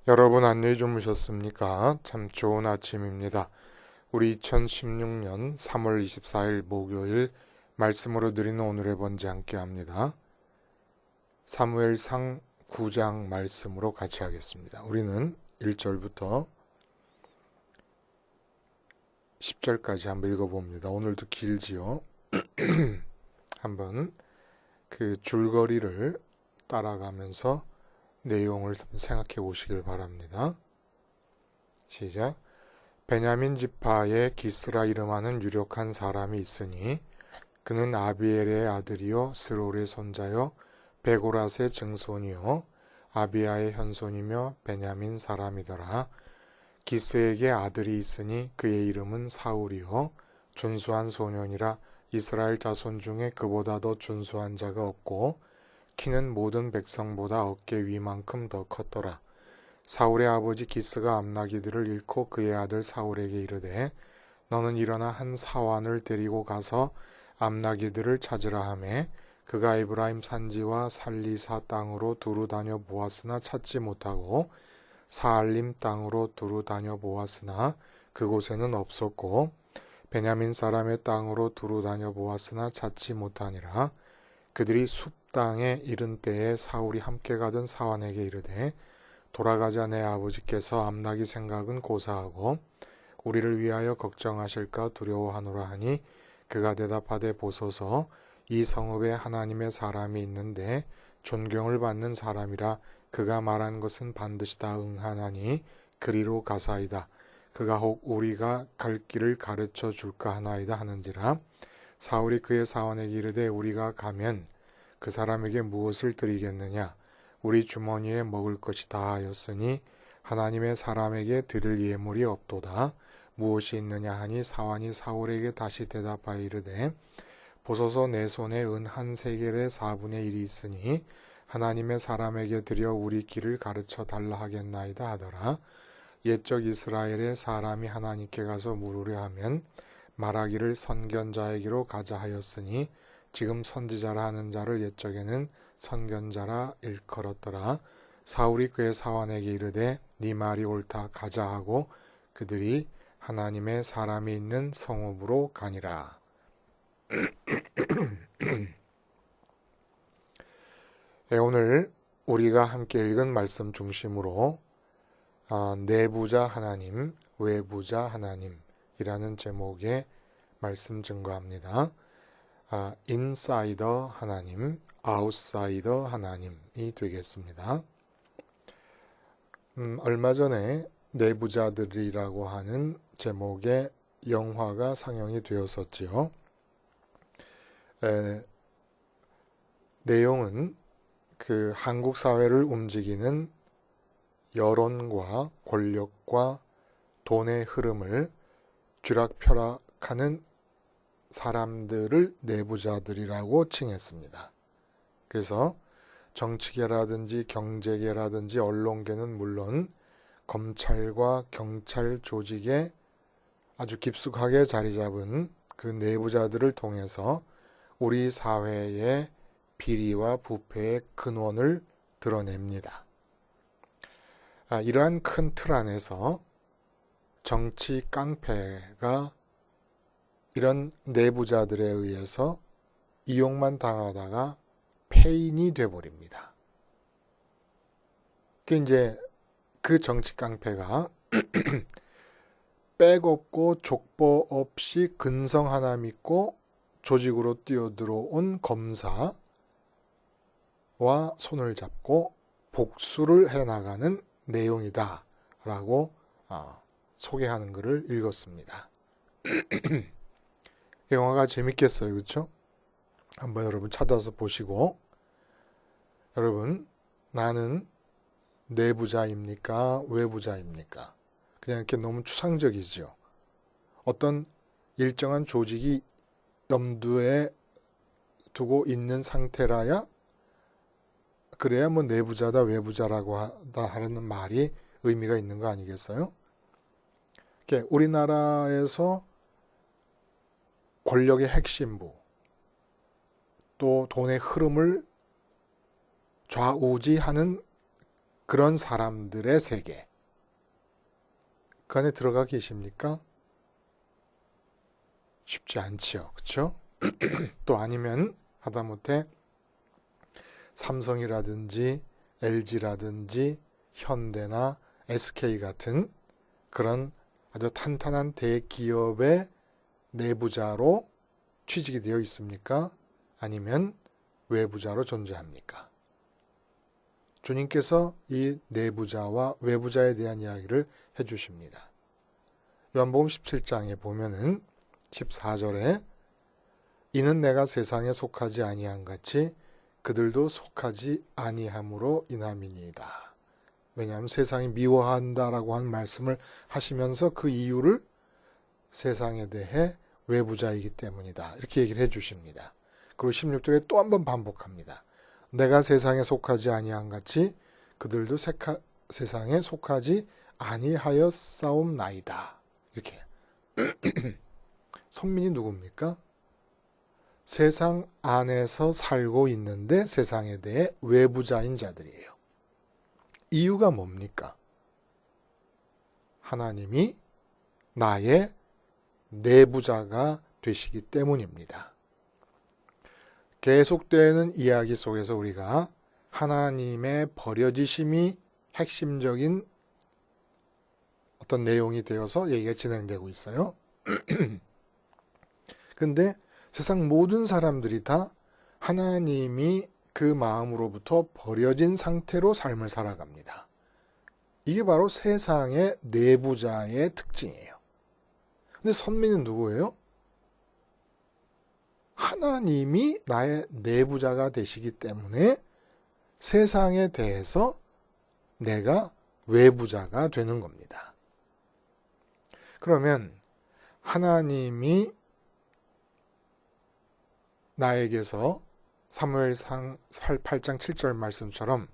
여러분 안녕히 주무셨습니까? 참 좋은 아침입니다. 우리 2016년 3월 24일 목요일 말씀으로 드리는 오늘의 번제 함께 합니다. 사무엘상 9장 말씀으로 같이 하겠습니다. 우리는 1절부터 10절까지 한번 읽어봅니다. 오늘도 길지요. 한번 그 줄거리를 따라가면서 내용을 생각해 보시길 바랍니다. 시작. 베냐민 지파에 기스라 이름하는 유력한 사람이 있으니 그는 아비엘의 아들이요 스롤의 손자요 베고랏의 증손이요 아비야의 현손이며 베냐민 사람이더라. 기스에게 아들이 있으니 그의 이름은 사울이요 준수한 소년이라 이스라엘 자손 중에 그보다 더 준수한 자가 없고 키는 모든 백성보다 어깨 위만큼 더 컸더라. 사울의 아버지 기스가 암나기들을 잃고 그의 아들 사울에게 이르되 너는 일어나 한 사환을 데리고 가서 암나기들을 찾으라 하매 그가 에브라임 산지와 살리사 땅으로 두루 다녀 보았으나 찾지 못하고 사알림 땅으로 두루 다녀 보았으나 그곳에는 없었고 베냐민 사람의 땅으로 두루 다녀 보았으나 찾지 못하니라. 그들이 숲 땅에 이른 때에 사울이 함께 가던 사환에게 이르되 돌아가자 내 아버지께서 암나기 생각은 고사하고 우리를 위하여 걱정하실까 두려워하노라 하니 그가 대답하되 보소서 이 성읍에 하나님의 사람이 있는데 존경을 받는 사람이라 그가 말한 것은 반드시 다 응하나니 그리로 가사이다. 그가 혹 우리가 갈 길을 가르쳐 줄까 하나이다 하는지라. 사울이 그의 사환에게 이르되 우리가 가면 그 사람에게 무엇을 드리겠느냐? 우리 주머니에 먹을 것이 다하였으니 하나님의 사람에게 드릴 예물이 없도다. 무엇이 있느냐 하니 사환이 사울에게 다시 대답하여 이르되 보소서 내 손에 은 한 세겔의 4분의 1이 있으니 하나님의 사람에게 드려 우리 길을 가르쳐 달라 하겠나이다 하더라. 옛적 이스라엘의 사람이 하나님께 가서 물으려 하면 말하기를 선견자에게로 가자 하였으니 지금 선지자라 하는 자를 옛적에는 선견자라 일컬었더라. 사울이 그의 사환에게 이르되 네 말이 옳다 가자 하고 그들이 하나님의 사람이 있는 성읍으로 가니라. 오늘 우리가 함께 읽은 말씀 중심으로 내부자 하나님, 외부자 하나님이라는 제목의 말씀 증거합니다. 인사이더 하나님, 아웃사이더 하나님이 되겠습니다. 얼마 전에 내부자들이라고 하는 제목의 영화가 상영이 되었었지요. 내용은 그 한국 사회를 움직이는 여론과 권력과 돈의 흐름을 쥐락펴락하는 사람들을 내부자들이라고 칭했습니다. 그래서 정치계라든지 경제계라든지 언론계는 물론 검찰과 경찰 조직에 아주 깊숙하게 자리 잡은 그 내부자들을 통해서 우리 사회의 비리와 부패의 근원을 드러냅니다. 이러한 큰 틀 안에서 정치 깡패가 이런 내부자들에 의해서 이용만 당하다가 폐인이 돼버립니다. 이제 그 정치 깡패가 백 없고 족보 없이 근성 하나 믿고 조직으로 뛰어들어온 검사와 손을 잡고 복수를 해나가는 내용이다 라고 소개하는 글을 읽었습니다. 영화가 재밌겠어요, 그렇죠? 한번 여러분 찾아서 보시고, 여러분 나는 내부자입니까? 외부자입니까? 그냥 이렇게 너무 추상적이죠. 어떤 일정한 조직이 염두에 두고 있는 상태라야 그래야 뭐 내부자다 외부자라고 하는 말이 의미가 있는 거 아니겠어요? 우리나라에서 권력의 핵심부 또 돈의 흐름을 좌우지하는 그런 사람들의 세계. 그 안에 들어가 계십니까? 쉽지 않지요. 그렇죠? 또 아니면 하다못해 삼성이라든지 LG라든지 현대나 SK 같은 그런 아주 탄탄한 대기업의 내부자로 취직이 되어 있습니까? 아니면 외부자로 존재합니까? 주님께서 이 내부자와 외부자에 대한 이야기를 해주십니다. 요한복음 17장에 보면은 14절에 이는 내가 세상에 속하지 아니한 같이 그들도 속하지 아니함으로 인함이니이다. 왜냐하면 세상이 미워한다라고 한 말씀을 하시면서 그 이유를 세상에 대해 외부자이기 때문이다. 이렇게 얘기를 해주십니다. 그리고 16절에 또 한 번 반복합니다. 내가 세상에 속하지 아니한 같이 그들도 세상에 속하지 아니하였사옵나이다. 이렇게. 선민이 누굽니까? 세상 안에서 살고 있는데 세상에 대해 외부자인 자들이에요. 이유가 뭡니까? 하나님이 나의 내부자가 되시기 때문입니다. 계속되는 이야기 속에서 우리가 하나님의 버려지심이 핵심적인 어떤 내용이 되어서 얘기가 진행되고 있어요. 근데 세상 모든 사람들이 다 하나님이 그 마음으로부터 버려진 상태로 삶을 살아갑니다. 이게 바로 세상의 내부자의 특징이에요. 근데 선민은 누구예요? 하나님이 나의 내부자가 되시기 때문에 세상에 대해서 내가 외부자가 되는 겁니다. 그러면 하나님이 나에게서 사무엘상 8장 7절 말씀처럼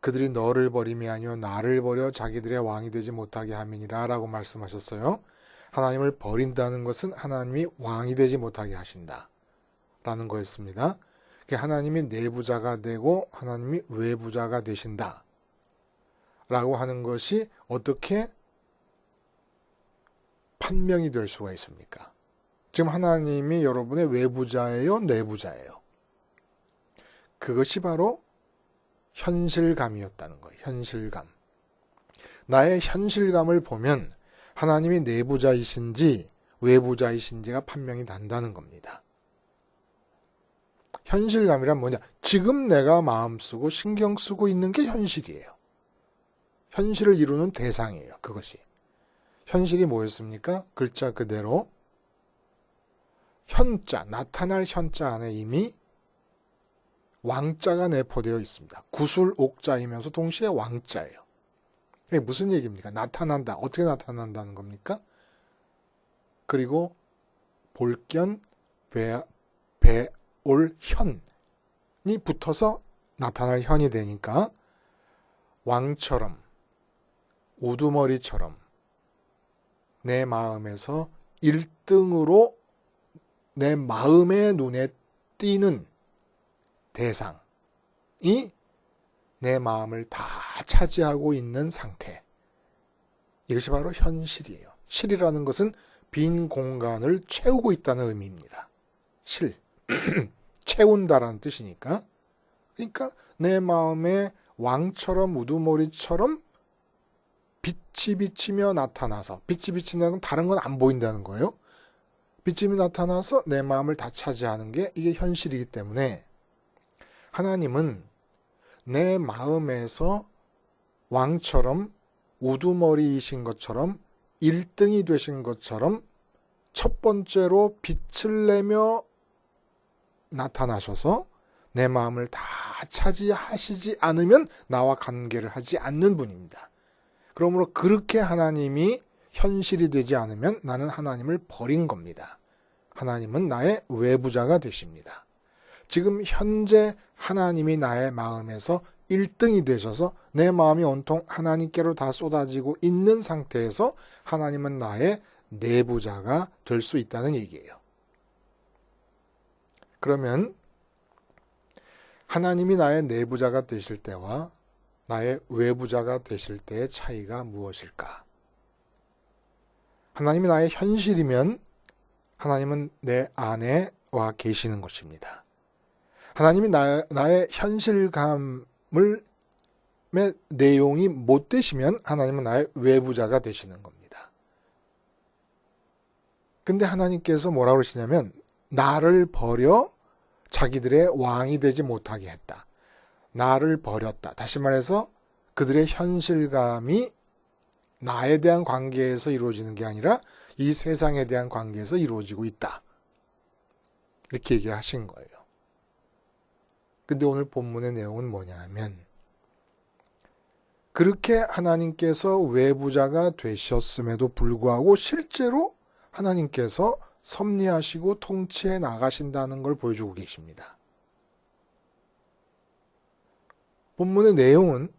그들이 너를 버림이 아니요 나를 버려 자기들의 왕이 되지 못하게 함이니라 라고 말씀하셨어요. 하나님을 버린다는 것은 하나님이 왕이 되지 못하게 하신다 라는 거였습니다. 하나님이 내부자가 되고 하나님이 외부자가 되신다 라고 하는 것이 어떻게 판명이 될 수가 있습니까? 지금 하나님이 여러분의 외부자예요? 내부자예요? 그것이 바로 현실감이었다는 거예요. 현실감. 나의 현실감을 보면 하나님이 내부자이신지 외부자이신지가 판명이 난다는 겁니다. 현실감이란 뭐냐? 지금 내가 마음 쓰고 신경 쓰고 있는 게 현실이에요. 현실을 이루는 대상이에요. 그것이. 현실이 뭐였습니까? 글자 그대로 현자, 나타날 현자 안에 이미 왕자가 내포되어 있습니다. 구술 옥자이면서 동시에 왕자예요. 이게 무슨 얘기입니까? 나타난다. 어떻게 나타난다는 겁니까? 그리고 볼견, 배올 현이 붙어서 나타날 현이 되니까 왕처럼 우두머리처럼 내 마음에서 1등으로 내 마음의 눈에 띄는 대상이 내 마음을 다 차지하고 있는 상태. 이것이 바로 현실이에요. 실이라는 것은 빈 공간을 채우고 있다는 의미입니다. 실. 채운다라는 뜻이니까. 그러니까 내 마음에 왕처럼 우두머리처럼 빛이 비치며 나타나서 빛이 비친다는 건 다른 건 안 보인다는 거예요. 빛이 나타나서 내 마음을 다 차지하는 게 이게 현실이기 때문에 하나님은 내 마음에서 왕처럼 우두머리이신 것처럼 1등이 되신 것처럼 첫 번째로 빛을 내며 나타나셔서 내 마음을 다 차지하시지 않으면 나와 관계를 하지 않는 분입니다. 그러므로 그렇게 하나님이 현실이 되지 않으면 나는 하나님을 버린 겁니다. 하나님은 나의 외부자가 되십니다. 지금 현재 하나님이 나의 마음에서 1등이 되셔서 내 마음이 온통 하나님께로 다 쏟아지고 있는 상태에서 하나님은 나의 내부자가 될 수 있다는 얘기예요. 그러면 하나님이 나의 내부자가 되실 때와 나의 외부자가 되실 때의 차이가 무엇일까? 하나님이 나의 현실이면 하나님은 내 안에 와 계시는 것입니다. 하나님이 나의 현실감의 내용이 못 되시면 하나님은 나의 외부자가 되시는 겁니다. 근데 하나님께서 뭐라고 그러시냐면 나를 버려 자기들의 왕이 되지 못하게 했다. 나를 버렸다. 다시 말해서 그들의 현실감이 나에 대한 관계에서 이루어지는 게 아니라 이 세상에 대한 관계에서 이루어지고 있다. 이렇게 얘기를 하신 거예요. 근데 오늘 본문의 내용은 뭐냐 하면 그렇게 하나님께서 외부자가 되셨음에도 불구하고 실제로 하나님께서 섭리하시고 통치해 나가신다는 걸 보여주고 계십니다. 본문의 내용은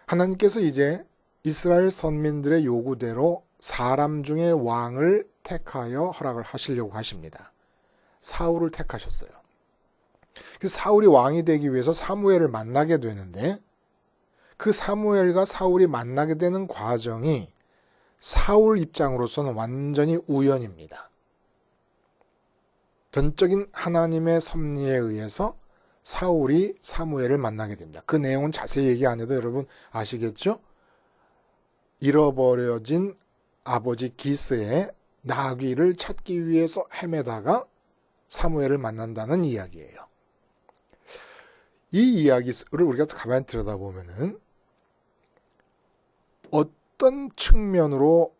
하나님께서 이제 이스라엘 선민들의 요구대로 사람 중에 왕을 택하여 허락을 하시려고 하십니다. 사울을 택하셨어요. 그래서 사울이 왕이 되기 위해서 사무엘을 만나게 되는데 그 사무엘과 사울이 만나게 되는 과정이 사울 입장으로서는 완전히 우연입니다. 전적인 하나님의 섭리에 의해서 사울이 사무엘을 만나게 됩니다. 그 내용은 자세히 얘기 안 해도 여러분 아시겠죠? 잃어버려진 아버지 기스의 나귀를 찾기 위해서 헤매다가 사무엘을 만난다는 이야기예요. 이 이야기를 우리가 가만히 들여다보면은 어떤 측면으로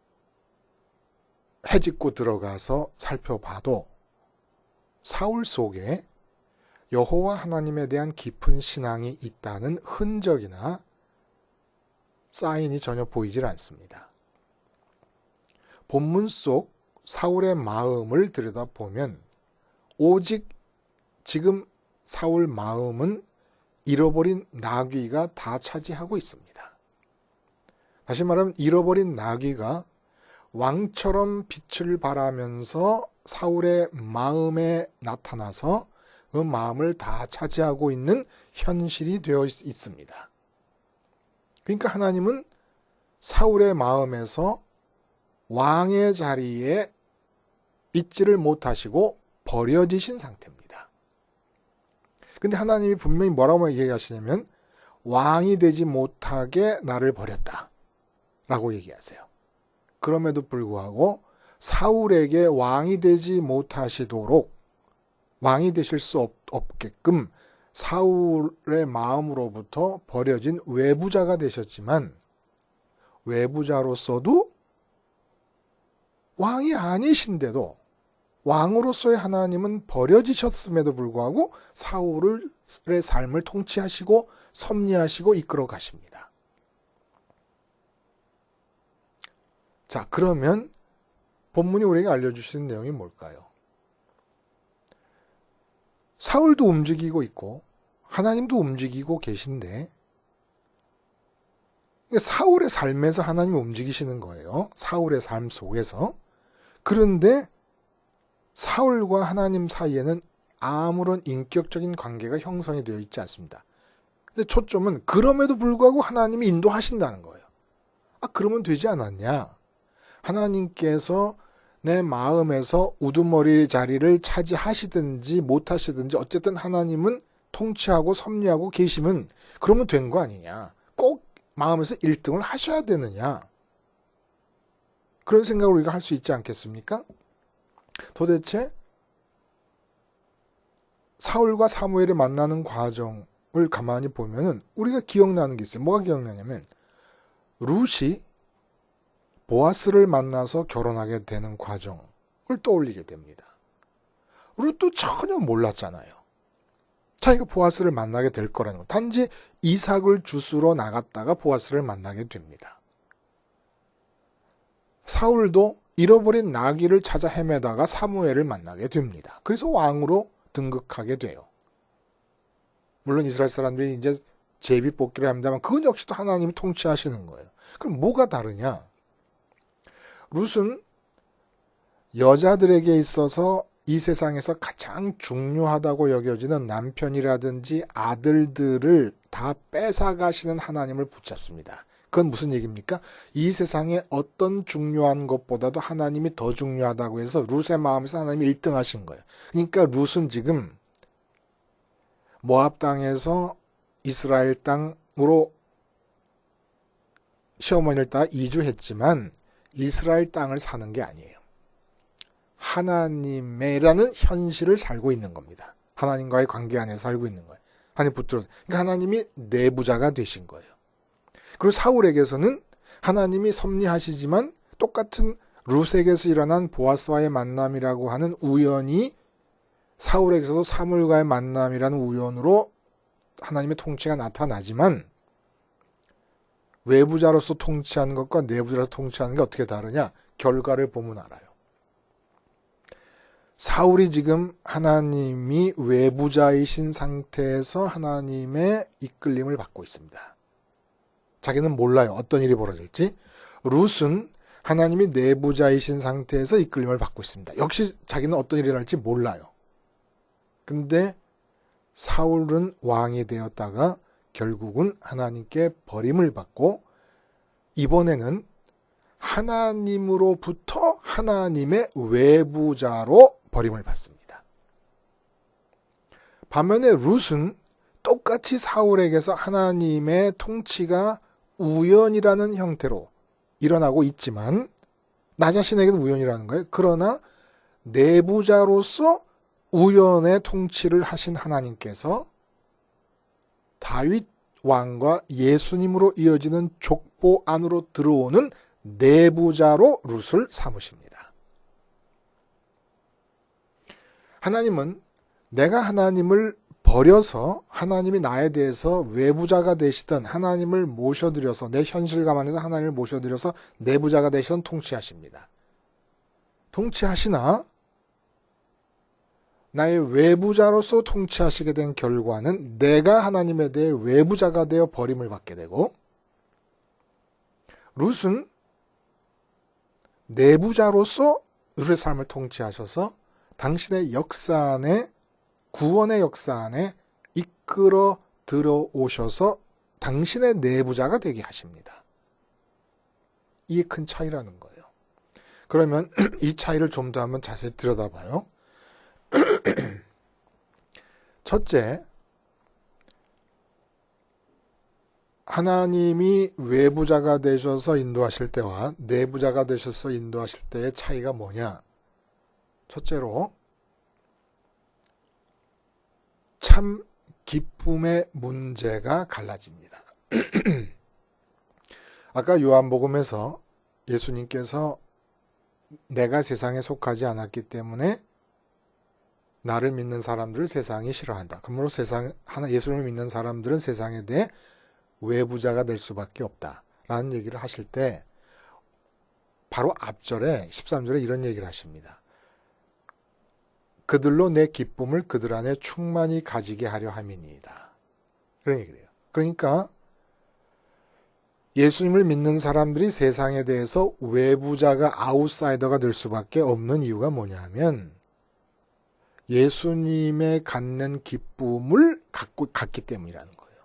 헤집고 들어가서 살펴봐도 사울 속에 여호와 하나님에 대한 깊은 신앙이 있다는 흔적이나 사인이 전혀 보이질 않습니다. 본문 속 사울의 마음을 들여다보면 오직 지금 사울 마음은 잃어버린 나귀가 다 차지하고 있습니다. 다시 말하면 잃어버린 나귀가 왕처럼 빛을 발하면서 사울의 마음에 나타나서 그 마음을 다 차지하고 있는 현실이 되어 있습니다. 그러니까 하나님은 사울의 마음에서 왕의 자리에 있지를 못하시고 버려지신 상태입니다. 근데 하나님이 분명히 뭐라고 얘기하시냐면 왕이 되지 못하게 나를 버렸다 라고 얘기하세요. 그럼에도 불구하고 사울에게 왕이 되지 못하시도록 왕이 되실 수 없게끔 사울의 마음으로부터 버려진 외부자가 되셨지만 외부자로서도 왕이 아니신데도 왕으로서의 하나님은 버려지셨음에도 불구하고 사울의 삶을 통치하시고 섭리하시고 이끌어 가십니다. 자, 그러면 본문이 우리에게 알려주시는 내용이 뭘까요? 사울도 움직이고 있고 하나님도 움직이고 계신데 사울의 삶에서 하나님이 움직이시는 거예요. 사울의 삶 속에서. 그런데 사울과 하나님 사이에는 아무런 인격적인 관계가 형성이 되어 있지 않습니다. 근데 초점은 그럼에도 불구하고 하나님이 인도하신다는 거예요. 아, 그러면 되지 않았냐? 하나님께서 내 마음에서 우두머리 자리를 차지하시든지 못하시든지 어쨌든 하나님은 통치하고 섭리하고 계시면 그러면 된 거 아니냐? 꼭 마음에서 1등을 하셔야 되느냐? 그런 생각을 우리가 할 수 있지 않겠습니까? 도대체 사울과 사무엘이 만나는 과정을 가만히 보면은 우리가 기억나는 게 있어요. 뭐가 기억나냐면 룻이 보아스를 만나서 결혼하게 되는 과정을 떠올리게 됩니다. 룻도 전혀 몰랐잖아요. 자기가 보아스를 만나게 될 거라는 거. 단지 이삭을 주스러 나갔다가 보아스를 만나게 됩니다. 사울도 잃어버린 나귀를 찾아 헤매다가 사무엘을 만나게 됩니다. 그래서 왕으로 등극하게 돼요. 물론 이스라엘 사람들이 이제 제비 뽑기를 합니다만 그건 역시도 하나님이 통치하시는 거예요. 그럼 뭐가 다르냐? 룻은 여자들에게 있어서 이 세상에서 가장 중요하다고 여겨지는 남편이라든지 아들들을 다 뺏어가시는 하나님을 붙잡습니다. 그건 무슨 얘기입니까? 이 세상에 어떤 중요한 것보다도 하나님이 더 중요하다고 해서 룻의 마음에서 하나님이 1등 하신 거예요. 그러니까 룻은 지금 모압 땅에서 이스라엘 땅으로 시어머니를 따라 이주했지만 이스라엘 땅을 사는 게 아니에요. 하나님이라는 현실을 살고 있는 겁니다. 하나님과의 관계 안에서 살고 있는 거예요. 하나님 붙들어. 그러니까 하나님이 내부자가 되신 거예요. 그리고 사울에게서는 하나님이 섭리하시지만 똑같은 룻에게서 일어난 보아스와의 만남이라고 하는 우연이 사울에게서도 사물과의 만남이라는 우연으로 하나님의 통치가 나타나지만 외부자로서 통치하는 것과 내부자로서 통치하는 게 어떻게 다르냐? 결과를 보면 알아요. 사울이 지금 하나님이 외부자이신 상태에서 하나님의 이끌림을 받고 있습니다. 자기는 몰라요. 어떤 일이 벌어질지. 룻은 하나님이 내부자이신 상태에서 이끌림을 받고 있습니다. 역시 자기는 어떤 일이 일어날지 몰라요. 근데 사울은 왕이 되었다가 결국은 하나님께 버림을 받고 이번에는 하나님으로부터 하나님의 외부자로 버림을 받습니다. 반면에 룻은 똑같이 사울에게서 하나님의 통치가 우연이라는 형태로 일어나고 있지만 나 자신에게는 우연이라는 거예요. 그러나 내부자로서 우연의 통치를 하신 하나님께서 다윗 왕과 예수님으로 이어지는 족보 안으로 들어오는 내부자로 룻을 삼으십니다. 하나님은 내가 하나님을 버려서 하나님이 나에 대해서 외부자가 되시던 하나님을 모셔드려서 내 현실감 안에서 하나님을 모셔드려서 내부자가 되시던 통치하십니다. 통치하시나 나의 외부자로서 통치하시게 된 결과는 내가 하나님에 대해 외부자가 되어 버림을 받게 되고 룻은 내부자로서 룻의 삶을 통치하셔서 당신의 역사 안에 구원의 역사 안에 이끌어 들어오셔서 당신의 내부자가 되게 하십니다. 이게 큰 차이라는 거예요. 그러면 이 차이를 좀 더 한번 자세히 들여다봐요. 첫째, 하나님이 외부자가 되셔서 인도하실 때와 내부자가 되셔서 인도하실 때의 차이가 뭐냐? 첫째로 참 기쁨의 문제가 갈라집니다. 아까 요한복음에서 예수님께서 내가 세상에 속하지 않았기 때문에 나를 믿는 사람들을 세상이 싫어한다. 그러므로 예수님을 믿는 사람들은 세상에 대해 외부자가 될 수밖에 없다. 라는 얘기를 하실 때 바로 앞절에 13절에 이런 얘기를 하십니다. 그들로 내 기쁨을 그들 안에 충만히 가지게 하려 함이니이다. 그런 얘기를 해요. 그러니까 예수님을 믿는 사람들이 세상에 대해서 외부자가 아웃사이더가 될 수밖에 없는 이유가 뭐냐면 예수님의 갖는 기쁨을 갖기 때문이라는 거예요.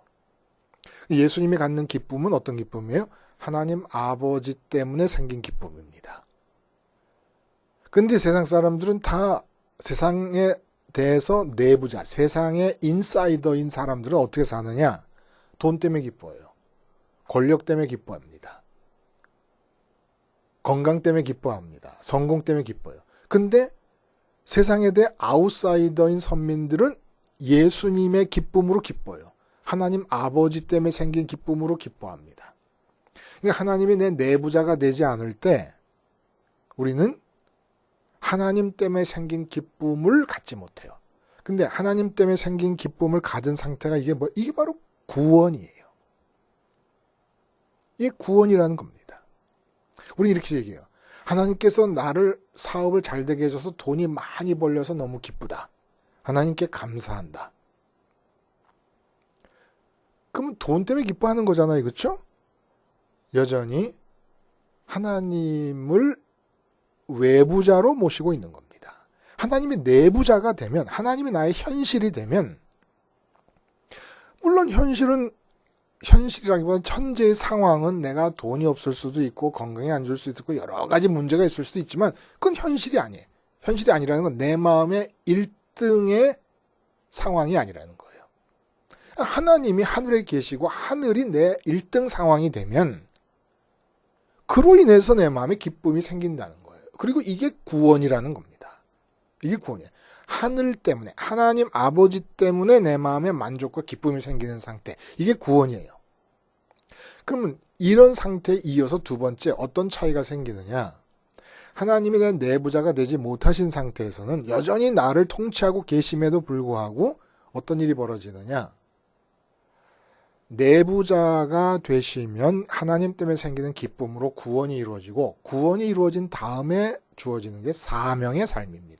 예수님이 갖는 기쁨은 어떤 기쁨이에요? 하나님 아버지 때문에 생긴 기쁨입니다. 근데 세상 사람들은 다 세상에 대해서 내부자, 세상의 인사이더인 사람들은 어떻게 사느냐? 돈 때문에 기뻐해요. 권력 때문에 기뻐합니다. 건강 때문에 기뻐합니다. 성공 때문에 기뻐해요. 근데 세상에 대해 아웃사이더인 선민들은 예수님의 기쁨으로 기뻐해요. 하나님 아버지 때문에 생긴 기쁨으로 기뻐합니다. 그러니까 하나님이 내 내부자가 되지 않을 때 우리는 하나님 때문에 생긴 기쁨을 갖지 못해요. 근데 하나님 때문에 생긴 기쁨을 가진 상태가 이게 바로 구원이에요. 이게 구원이라는 겁니다. 우리는 이렇게 얘기해요. 하나님께서 나를 사업을 잘 되게 해줘서 돈이 많이 벌려서 너무 기쁘다. 하나님께 감사한다. 그러면 돈 때문에 기뻐하는 거잖아요. 그렇죠? 여전히 하나님을 외부자로 모시고 있는 겁니다. 하나님이 내부자가 되면, 하나님이 나의 현실이 되면, 물론 현실이라기보다는 현재의 상황은 내가 돈이 없을 수도 있고 건강이 안 좋을 수도 있고 여러 가지 문제가 있을 수도 있지만 그건 현실이 아니에요. 현실이 아니라는 건 내 마음의 1등의 상황이 아니라는 거예요. 하나님이 하늘에 계시고 하늘이 내 1등 상황이 되면 그로 인해서 내 마음에 기쁨이 생긴다는 거예요. 그리고 이게 구원이라는 겁니다. 이게 구원이에요. 하늘 때문에, 하나님 아버지 때문에 내 마음에 만족과 기쁨이 생기는 상태. 이게 구원이에요. 그러면 이런 상태에 이어서 두 번째 어떤 차이가 생기느냐? 하나님이 내 내부자가 되지 못하신 상태에서는 여전히 나를 통치하고 계심에도 불구하고 어떤 일이 벌어지느냐? 내부자가 되시면 하나님 때문에 생기는 기쁨으로 구원이 이루어지고 구원이 이루어진 다음에 주어지는 게 사명의 삶입니다.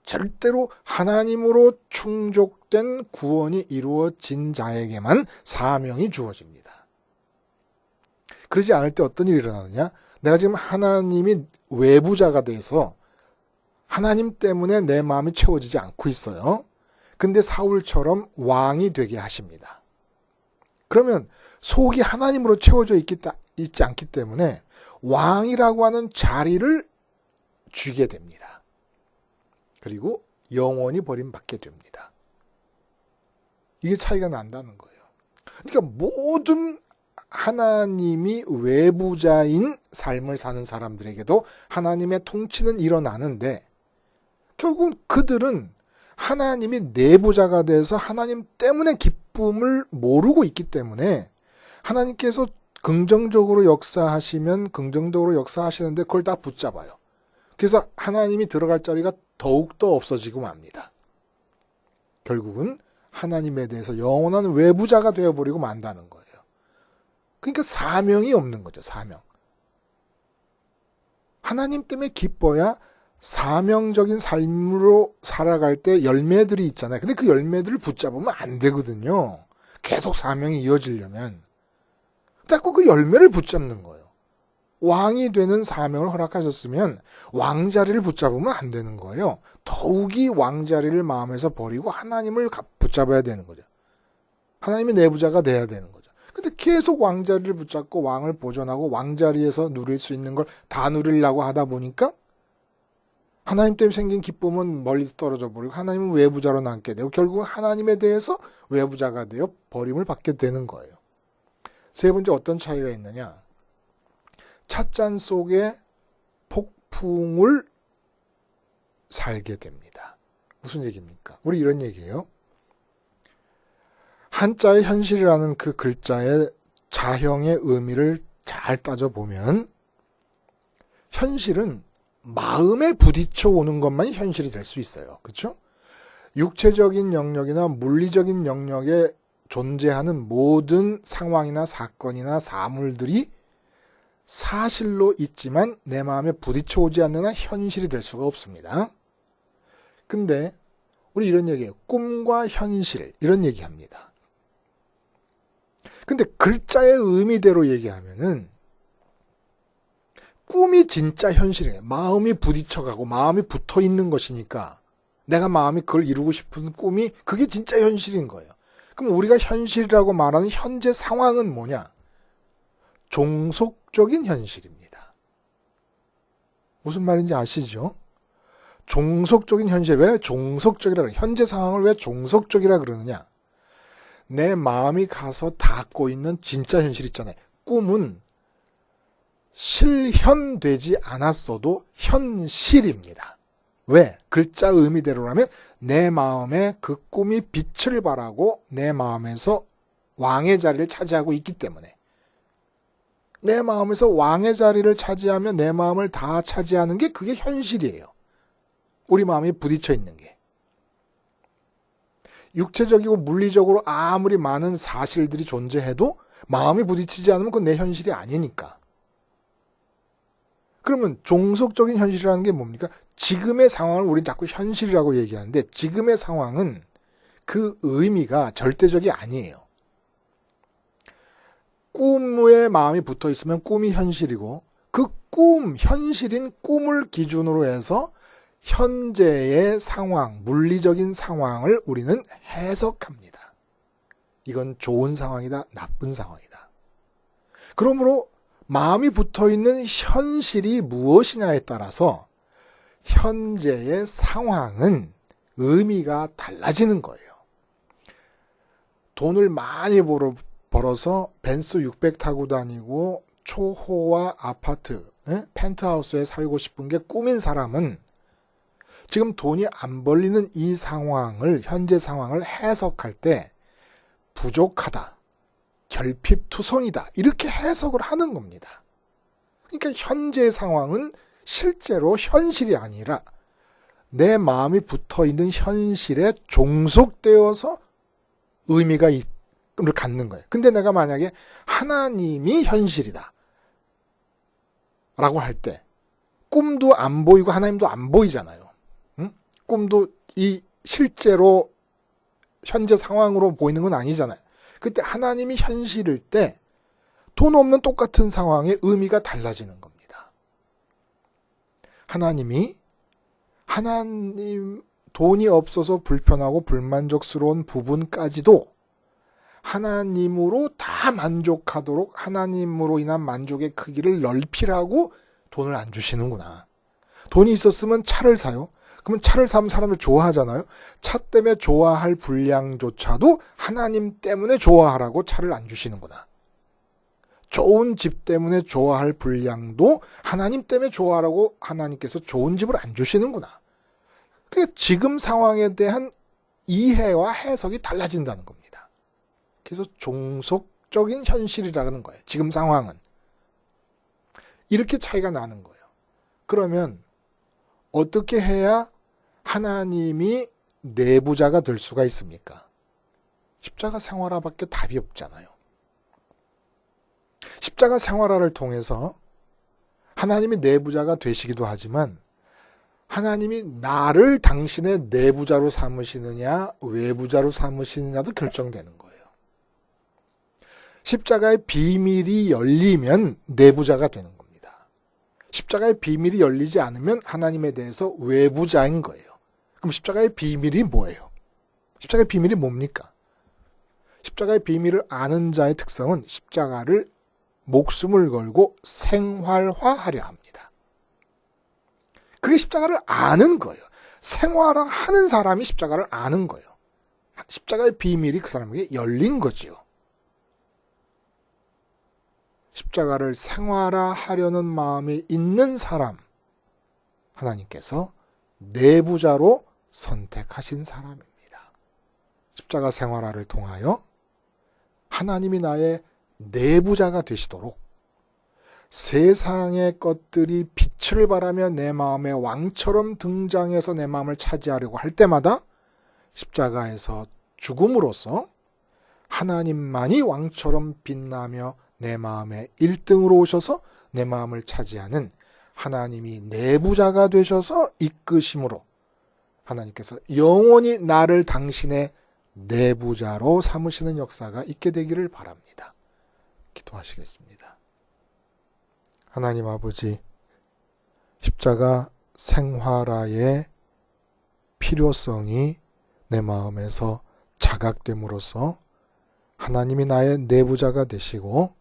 절대로 하나님으로 충족된 구원이 이루어진 자에게만 사명이 주어집니다. 그러지 않을 때 어떤 일이 일어나느냐? 내가 지금 하나님이 외부자가 돼서 하나님 때문에 내 마음이 채워지지 않고 있어요. 근데 사울처럼 왕이 되게 하십니다. 그러면 속이 하나님으로 채워져 있지 않기 때문에 왕이라고 하는 자리를 쥐게 됩니다. 그리고 영원히 버림받게 됩니다. 이게 차이가 난다는 거예요. 그러니까 모든 하나님이 외부자인 삶을 사는 사람들에게도 하나님의 통치는 일어나는데 결국은 그들은 하나님이 내부자가 돼서 하나님 때문에 기쁨을 모르고 있기 때문에 하나님께서 긍정적으로 역사하시면 긍정적으로 역사하시는데 그걸 다 붙잡아요. 그래서 하나님이 들어갈 자리가 더욱더 없어지고 맙니다. 결국은 하나님에 대해서 영원한 외부자가 되어버리고 만다는 거예요. 그러니까 사명이 없는 거죠. 사명. 하나님 때문에 기뻐야 사명적인 삶으로 살아갈 때 열매들이 있잖아요. 근데 그 열매들을 붙잡으면 안 되거든요. 계속 사명이 이어지려면. 자꾸 그 열매를 붙잡는 거예요. 왕이 되는 사명을 허락하셨으면 왕자리를 붙잡으면 안 되는 거예요. 더욱이 왕자리를 마음에서 버리고 하나님을 붙잡아야 되는 거죠. 하나님의 내부자가 돼야 되는 거죠. 근데 계속 왕자리를 붙잡고 왕을 보존하고 왕자리에서 누릴 수 있는 걸 다 누리려고 하다 보니까 하나님 때문에 생긴 기쁨은 멀리 떨어져 버리고 하나님은 외부자로 남게 되고 결국은 하나님에 대해서 외부자가 되어 버림을 받게 되는 거예요. 세 번째 어떤 차이가 있느냐? 찻잔 속에 폭풍을 살게 됩니다. 무슨 얘기입니까? 우리 이런 얘기예요. 한자의 현실이라는 그 글자의 자형의 의미를 잘 따져보면 현실은 마음에 부딪혀 오는 것만이 현실이 될 수 있어요. 그렇죠? 육체적인 영역이나 물리적인 영역에 존재하는 모든 상황이나 사건이나 사물들이 사실로 있지만 내 마음에 부딪혀 오지 않는 한 현실이 될 수가 없습니다. 근데 우리 이런 얘기해요. 꿈과 현실 이런 얘기합니다. 근데 글자의 의미대로 얘기하면은 꿈이 진짜 현실이에요. 마음이 부딪혀가고 마음이 붙어 있는 것이니까 내가 마음이 그걸 이루고 싶은 꿈이 그게 진짜 현실인 거예요. 그럼 우리가 현실이라고 말하는 현재 상황은 뭐냐? 종속적인 현실입니다. 무슨 말인지 아시죠? 종속적인 현실. 왜 종속적이라 그래요? 현재 상황을 왜 종속적이라 그러느냐? 내 마음이 가서 닿고 있는 진짜 현실 있잖아요. 꿈은 실현되지 않았어도 현실입니다. 왜? 글자 의미대로라면 내 마음에 그 꿈이 빛을 발하고 내 마음에서 왕의 자리를 차지하고 있기 때문에 내 마음에서 왕의 자리를 차지하며 내 마음을 다 차지하는 게 그게 현실이에요. 우리 마음이 부딪혀 있는 게. 육체적이고 물리적으로 아무리 많은 사실들이 존재해도 마음이 부딪히지 않으면 그건 내 현실이 아니니까. 그러면 종속적인 현실이라는 게 뭡니까? 지금의 상황을 우리는 자꾸 현실이라고 얘기하는데 지금의 상황은 그 의미가 절대적이 아니에요. 꿈에 마음이 붙어 있으면 꿈이 현실이고 그 꿈, 현실인 꿈을 기준으로 해서 현재의 상황, 물리적인 상황을 우리는 해석합니다. 이건 좋은 상황이다, 나쁜 상황이다. 그러므로 마음이 붙어있는 현실이 무엇이냐에 따라서 현재의 상황은 의미가 달라지는 거예요. 돈을 많이 벌어서 벤츠 600 타고 다니고 초호화 아파트, 펜트하우스에 살고 싶은 게 꿈인 사람은 지금 돈이 안 벌리는 이 상황을, 현재 상황을 해석할 때 부족하다, 결핍투성이다, 이렇게 해석을 하는 겁니다. 그러니까 현재 상황은 실제로 현실이 아니라 내 마음이 붙어있는 현실에 종속되어서 의미가 를 갖는 거예요. 근데 내가 만약에 하나님이 현실이다 라고 할 때 꿈도 안 보이고 하나님도 안 보이잖아요. 응? 꿈도 이 실제로 현재 상황으로 보이는 건 아니잖아요. 그때 하나님이 현실일 때 돈 없는 똑같은 상황의 의미가 달라지는 겁니다. 하나님 돈이 없어서 불편하고 불만족스러운 부분까지도 하나님으로 다 만족하도록 하나님으로 인한 만족의 크기를 넓히라고 돈을 안 주시는구나. 돈이 있었으면 차를 사요. 그러면 차를 사면 사람들 좋아하잖아요. 차 때문에 좋아할 분량조차도 하나님 때문에 좋아하라고 차를 안 주시는구나. 좋은 집 때문에 좋아할 분량도 하나님 때문에 좋아하라고 하나님께서 좋은 집을 안 주시는구나. 그러니까 지금 상황에 대한 이해와 해석이 달라진다는 겁니다. 그래서 종속적인 현실이라는 거예요. 지금 상황은. 이렇게 차이가 나는 거예요. 그러면 어떻게 해야 하나님이 내부자가 될 수가 있습니까? 십자가 생활화밖에 답이 없잖아요. 십자가 생활화를 통해서 하나님이 내부자가 되시기도 하지만 하나님이 나를 당신의 내부자로 삼으시느냐 외부자로 삼으시느냐도 결정되는 거예요. 십자가의 비밀이 열리면 내부자가 되는 겁니다. 십자가의 비밀이 열리지 않으면 하나님에 대해서 외부자인 거예요. 그럼 십자가의 비밀이 뭐예요? 십자가의 비밀이 뭡니까? 십자가의 비밀을 아는 자의 특성은 십자가를 목숨을 걸고 생활화하려 합니다. 그게 십자가를 아는 거예요. 생활화하는 사람이 십자가를 아는 거예요. 십자가의 비밀이 그 사람에게 열린 거지요. 십자가를 생활화하려는 마음이 있는 사람, 하나님께서 내부자로 선택하신 사람입니다. 십자가 생활화를 통하여 하나님이 나의 내부자가 되시도록 세상의 것들이 빛을 발하며 내 마음에 왕처럼 등장해서 내 마음을 차지하려고 할 때마다 십자가에서 죽음으로써 하나님만이 왕처럼 빛나며 내 마음에 1등으로 오셔서 내 마음을 차지하는 하나님이 내부자가 되셔서 이끄심으로 하나님께서 영원히 나를 당신의 내부자로 삼으시는 역사가 있게 되기를 바랍니다. 기도하시겠습니다. 하나님 아버지, 십자가 생활화의 필요성이 내 마음에서 자각됨으로써 하나님이 나의 내부자가 되시고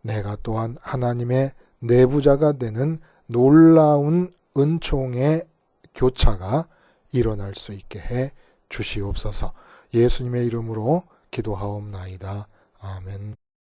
내가 또한 하나님의 내부자가 되는 놀라운 은총의 교차가 일어날 수 있게 해 주시옵소서. 예수님의 이름으로 기도하옵나이다. 아멘.